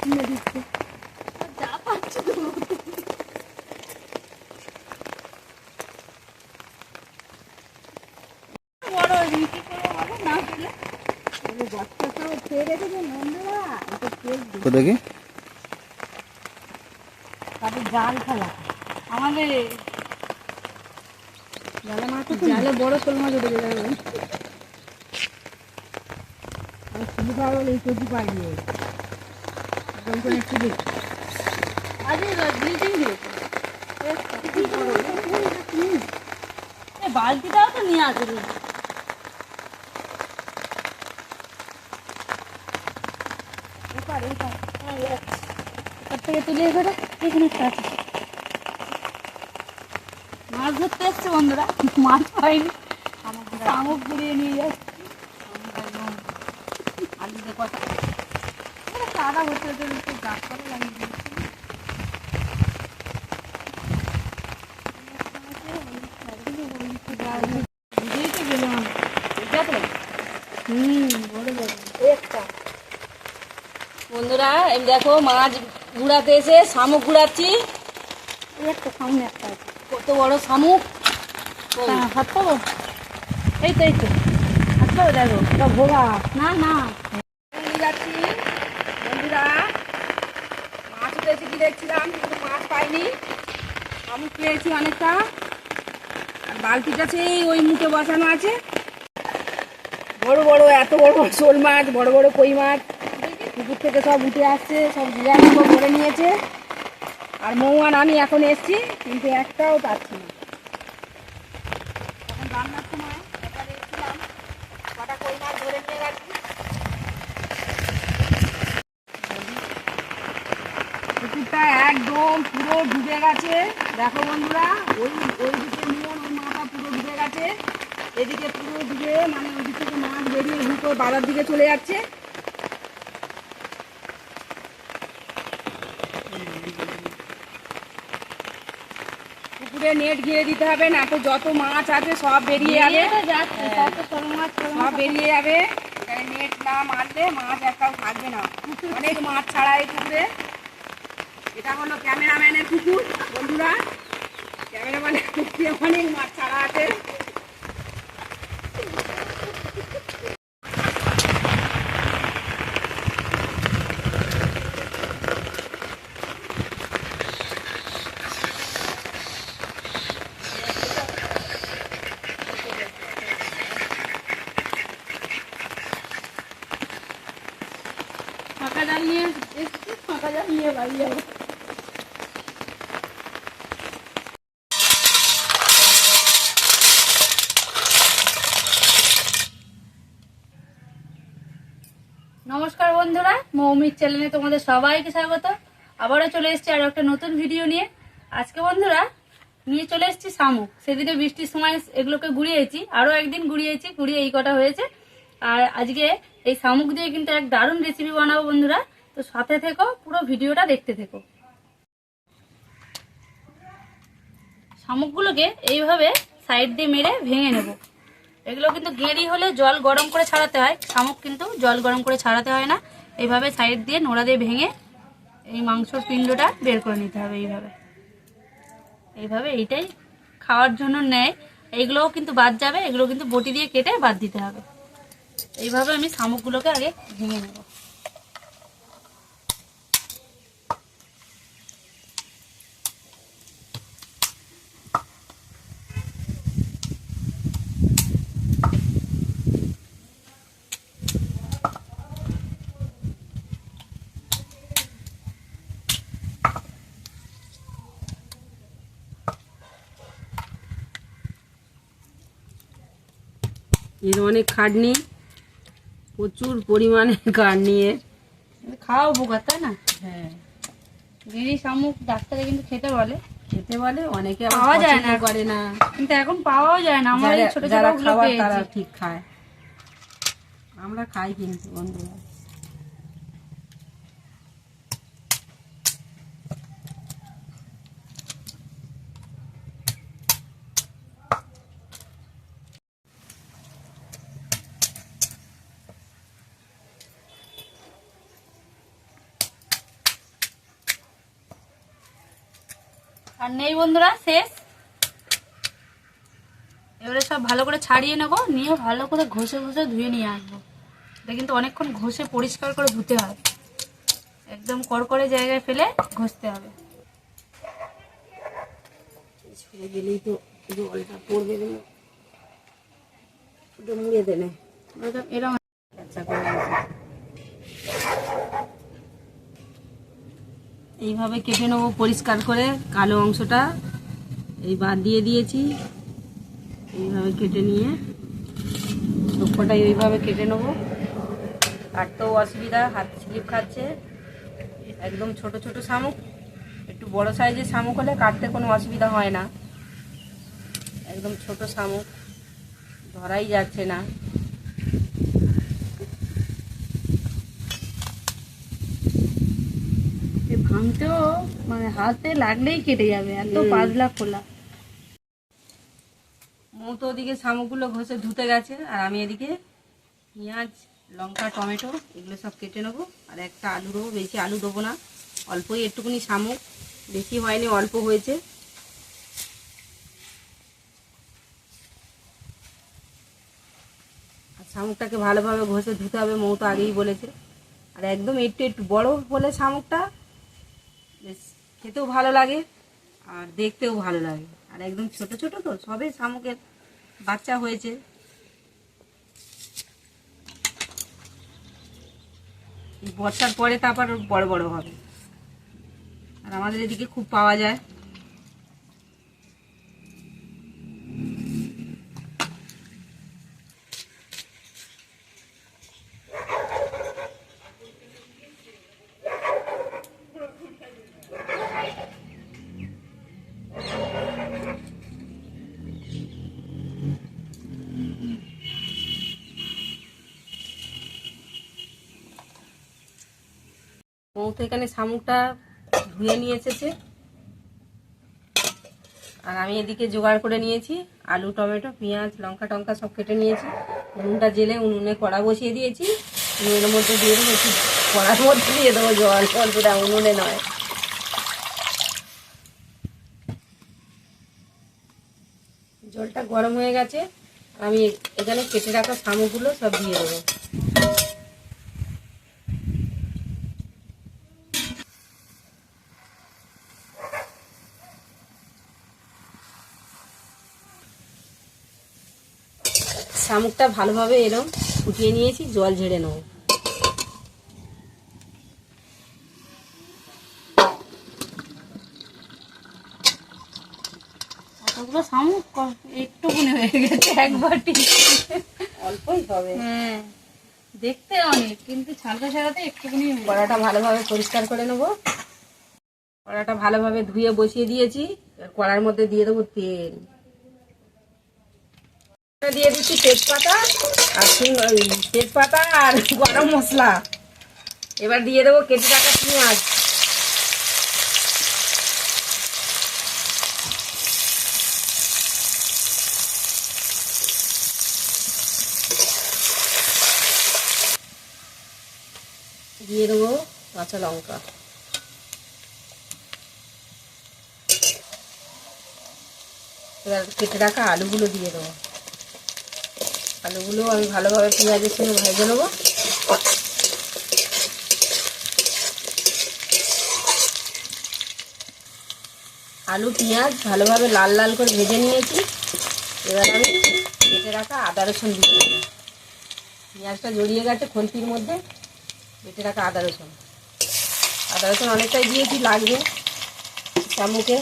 কিনে দিচ্ছে, যা পাচ্ছে তো বড় কি করবো বলো না পেলে বস্তা সব খেয়ে রেখেছে নন্দরা। দেখি তাদের জাল ফেলা আমাদের জালে মাছ, জালে বড় শোল মাছ উঠে যাবে। আমি সুবিধা হলে এই সবজি পাইনি একটু দেখি বালতিটাও তো নিয়ে আসবে থেকে তুলে এখানে এখানে মাছ ধরতে এসছে বন্ধুরা, মাছ পাইনি, শামুক ঘুরিয়ে নিয়ে যাচ্ছে। আলুতে কথা কাদা হতে হতে একটু গাছপালা লাগিয়ে দিয়েছি। বন্ধুরা এই দেখো মাছ গুড়াতে এসে শামুক গুড়াচ্ছি। একটা সামনে একটা আছে, কত বড় শামুক। হাত পাবো, এই তো এই তো হাত পাবো, দেখো ভোগা না না যাচ্ছি। বন্ধুরা মাছ উঠেছে কি দেখছিলাম, কিন্তু মাছ পাইনি, শামুক পেয়েছি অনেকটা। আর বালতিটা সেই ওই মুখে বসানো আছে। বড় বড় এত বড় বড় শোল মাছ, বড় বড় কই মাছ পুকুর থেকে সব উঠে আসছে, সব জায়গা ভরে নিয়েছে। আর মৌয়ান আমি এখন এসছি, কিন্তু একটাও পাচ্ছি না। এখন রান্নার সময় এখানে এসেছিলাম, কটা কই মাছ ধরে নিয়ে গেছি। পুকুরটা একদম পুরো ডুবে গেছে, দেখো বন্ধুরা। ওই দিকে নিয়ে ওই মাথা পুরো ডুবে গেছে, এদিকে পুরো ডুবে, মানে ওই দিক থেকে মাছ বেরিয়ে হুঁকো বাজার দিকে চলে যাচ্ছে। পুকুরে নেট ঘিরে দিতে হবে, না তো যত মাছ আছে সব বেরিয়ে যাবে, সব বেরিয়ে যাবে। নেট না মারলে মাছ একটাও থাকবে না। অনেক মাছ ছাড়া এই পুকুরে। এটা হলো ক্যামেরাম্যানের পুকুর বন্ধুরা, ক্যামেরাম্যানের পুকুরে অনেক মাছ ছাড়া আছে। ফাঁকা জাল নিয়ে এসছি, ফাঁকা জাল নিয়ে বাড়ি যাবো। নমস্কার বন্ধুরা, মৌমির চ্যানেলে তোমাদের সবাইকে স্বাগত। আবারও চলে এসেছি আর একটা নতুন ভিডিও নিয়ে। আজকে বন্ধুরা নিয়ে চলে এসেছি শামুক। সেদিনে বৃষ্টির সময় এগুলোকে গুড়িয়েছি, আরও একদিন গুড়িয়েছি, গুড়িয়ে এই কটা হয়েছে। আর আজকে এই শামুক দিয়ে কিন্তু এক দারুণ রেসিপি বানাবো বন্ধুরা, তো সাথে থেকো, পুরো ভিডিওটা দেখতে থেকো। শামুকগুলোকে এইভাবে সাইড দিয়ে মেরে ভেঙে নেব। এগুলো কিন্তু গেঁড়ি হলে জল গরম করে ছাড়াতে হয়, শামুক কিন্তু জল গরম করে ছাড়াতে হয় না। এইভাবে সাইড দিয়ে নোড়া দিয়ে ভেঙে এই মাংসর পিণ্ডটা বের করে নিতে হবে। এইভাবে এইটাই খাওয়ার জন্য নেয়। এইগুলোও কিন্তু বাদ যাবে, এগুলো কিন্তু বটি দিয়ে কেটে বাদ দিতে হবে। এইভাবে আমি শামুকগুলোকে আগে ভেঙে নেব। এর অনেক খাটনি, প্রচুর পরিমাণে খাটনি। খাওয়া উপকার, তাই না? হ্যাঁ, গেঁড়ি শামুক ডাক্তারে কিন্তু খেতে বলে, অনেকে পাওয়া যায় না, করে না, কিন্তু এখন পাওয়াও যায় না। আমরা ছোট যারা ছোট খাবার তারা ঠিক খায়, আমরা খাই কিন্তু বন্ধুরা। আর নেই বন্ধুরা, শেষ। এবারে সব ভালো করে ছাড়িয়ে নেবো, নিয়ে ভালো করে ঘষে ঘষে ধুয়ে নিয়ে আসবো। এটা কিন্তু অনেকক্ষণ ঘষে পরিষ্কার করে ধুতে হয়, একদম কড়কড়ে জায়গায় ফেলে ঘষতে হবে। ছুঁড়ে দিলেই তো জলটা পড়বে, ওটা মুড়ে দেবে এরকম আচ্ছা করে এইভাবে কেটে নেবো পরিষ্কার করে। কালো অংশটা এই বাদ দিয়ে দিয়েছি, এইভাবে কেটে নিয়ে সবকটাই ওইভাবে কেটে নেবো। কাটতেও অসুবিধা, হাত স্লিপ খাচ্ছে। একদম ছোট ছোট শামুক, একটু বড় সাইজের শামুক হলে কাটতে কোনো অসুবিধা হয় না। একদম ছোট শামুক, ধরাই যাচ্ছে না। ভাঙতেও মানে হাতে লাগলেই কেটে যাবে, এত পাতলা খোলা। মতো ওদিকে শামুকগুলো ঘষে ধুতে গেছে, আর আমি এদিকে পেঁয়াজ, লঙ্কা, টমেটো এগুলো সব কেটে নেবো। আর একটা আলু দেবো, বেশি আলু দেবো না, অল্পই, একটুকুনি শামুক, বেশি হয়নি, অল্প হয়েছে। আর শামুকটাকে ভালোভাবে ঘষে ধুতে হবে, মৌ তো আগেই বলেছে। আর একদম একটু একটু বড় হলে শামুকটা বেশ খেতেও ভালো লাগে আর দেখতেও ভালো লাগে। আর একদম ছোট ছোট তো সবে শামুকের বাচ্চা হয়েছে। বর্ষার পরে তারপর বড় বড় হবে, আর আমাদের এদিকে খুব পাওয়া যায়। ও তো এখানে শামুকটা ধুয়ে নিয়ে এসেছে, আর আমি এদিকে জোগাড় করে নিয়েছি আলু, টমেটো, পেঁয়াজ, লঙ্কা টঙ্কা সব কেটে নিয়েছি। উনুনটা জেলে উনুনে কড়া বসিয়ে দিয়েছি, উনুনের মধ্যে দিয়ে দেবো, একটু কড়ার মধ্যে দিয়ে দেবো জল, অল্পটা, উনুনে নয়। জলটা গরম হয়ে গেছে, আমি এখানে কেটে রাখা শামুকগুলো সব দিয়ে দেবো। শামুকটা ভালোভাবে এরকম ফুটিয়ে নিয়েছি, জল ঝেড়ে নেবো। এতগুলো শামুক একটুকুনি হয়ে গেছে, এক বাটি। অল্পই হবে, হ্যাঁ দেখতে অনেক, কিন্তু ছাড়তে ছাড়াতে একটুকুনি। কড়াটা ভালোভাবে পরিষ্কার করে নেবো। কড়াটা ভালোভাবে ধুয়ে বসিয়ে দিয়েছি, কড়ার মধ্যে দিয়ে দেবো তেল। দিয়ে দিচ্ছি তেজপাতা আর তেজপাতা আর গরম মশলা। এবার দিয়ে দেবো কেটে রাখা পেঁয়াজ। দিয়ে দেবো কাঁচা লঙ্কা। এবার কেটে রাখা আলুগুলো দিয়ে দেবো। আলুগুলো আমি ভালোভাবে পেঁয়াজের সঙ্গে ভেজে নেবো। আলু পেঁয়াজ ভালোভাবে লাল লাল করে ভেজে নিয়েছি। এবার আমি কেটে রাখা আদা রসুন দিয়ে দেবো। পেঁয়াজটা জড়িয়ে গেছে খন্তির মধ্যে, কেটে রাখা আদা রসুন অনেকটাই দিয়েছি, লাগবে শামুকে।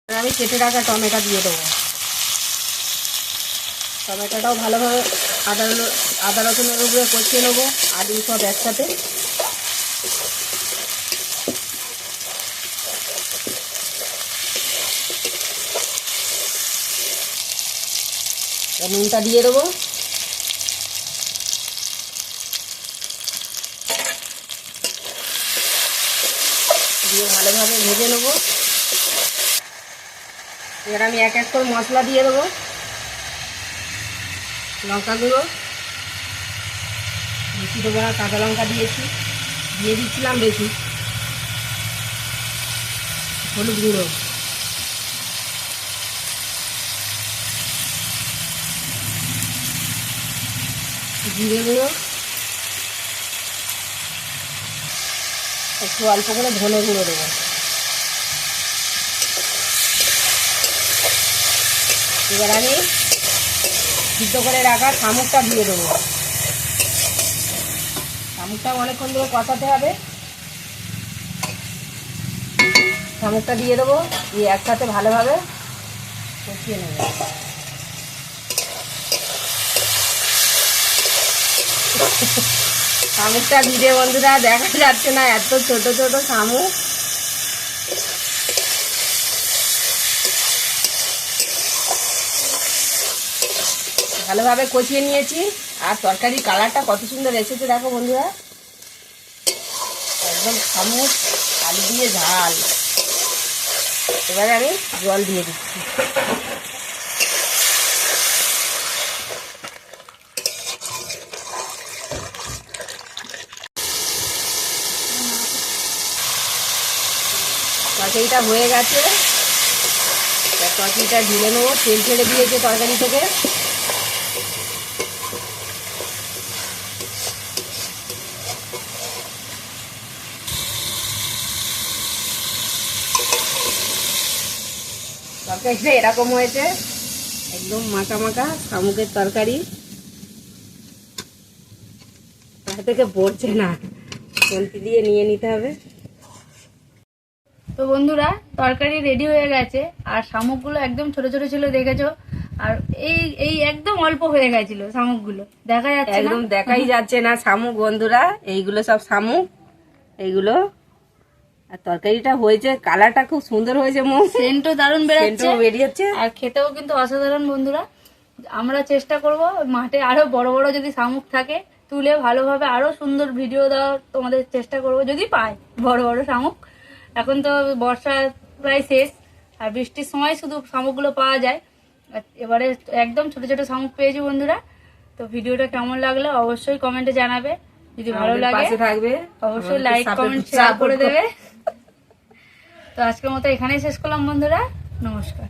আমি কেটে রাখা টমেটো দিয়ে দেবো। টমেটোটাও ভালোভাবে আদা রসুনের উপরে কষিয়ে নেবো, আলু সব একসাথে। নুনটা দিয়ে দেবো। দিয়ে ভালোভাবে ভেজে নেবো। এবার আমি এক এক করে মশলা দিয়ে দেবো। লঙ্কা গুঁড়ো, বেশি দেবো না, কাঁচা লঙ্কা দিয়েছি, দিয়ে দিচ্ছিলাম বেশি। হলুদ গুঁড়ো, জিরে গুঁড়ো, একটু অল্প করে ধনে গুঁড়ো দেবো। এবার আমি সিদ্ধ করে রাখা শামুকটা দিয়ে দেবো। শামুকটা অনেকক্ষণ ধরে কষাতে হবে। শামুকটা দিয়ে দেবো, দিয়ে একসাথে ভালোভাবে কষিয়ে নেব। শামুকটা দিতে বন্ধুরা দেখা যাচ্ছে না, এত ছোট ছোট শামুক। ভালোভাবে কষিয়ে নিয়েছি। আর তরকারির কালারটা কত সুন্দর এসেছে দেখো বন্ধুরা, একদম শামুক আলু দিয়ে ঝাল। এবারে আমি জল দিয়ে দিচ্ছি। তরকারিটা হয়ে গেছে, তরকারিটা ঢেলে নেবো। তেল ছেড়ে দিয়েছে তরকারি থেকে। তরকারিটা এরকম হয়েছে, একদম মাখা মাখা শামুকের তরকারি। তার থেকে পড়ছে না, খুন্তি দিয়ে নিয়ে নিতে হবে। তো বন্ধুরা তরকারি রেডি হয়ে গেছে। আর শামুকগুলো একদম ছোট ছোট ছিল দেখেছো। আর এই এই একদম অল্প হয়ে গেছিল শামুকগুলো, দেখা যাচ্ছে না, একদম দেখাই যাচ্ছে না শামুক বন্ধুরা। এইগুলো সব শামুক এইগুলো। আর তরকারিটা হয়েছে, কালারটা খুব সুন্দর হয়েছে, সেন্টও দারুণ বেরোচ্ছে, বেরিয়েছে। আর খেতেও কিন্তু অসাধারণ বন্ধুরা। আমরা চেষ্টা করব মাঠে আরো বড় বড় যদি শামুক থাকে তুলে ভালোভাবে আরো সুন্দর ভিডিও দেওয়ার তোমাদের চেষ্টা করব, যদি পাই বড় বড় শামুক। এখন তো বর্ষা প্রায় শেষ, আর বৃষ্টির সময় শুধু শামুকগুলো পাওয়া যায়। আর এবারে একদম ছোট ছোট শামুক পেয়েছি বন্ধুরা। তো ভিডিওটা কেমন লাগলো অবশ্যই কমেন্টে জানাবে। যদি ভালো লাগে থাকবে অবশ্যই লাইক কমেন্ট শেয়ার করে দেবে। তো আজকের মতো এখানেই শেষ করলাম বন্ধুরা, নমস্কার।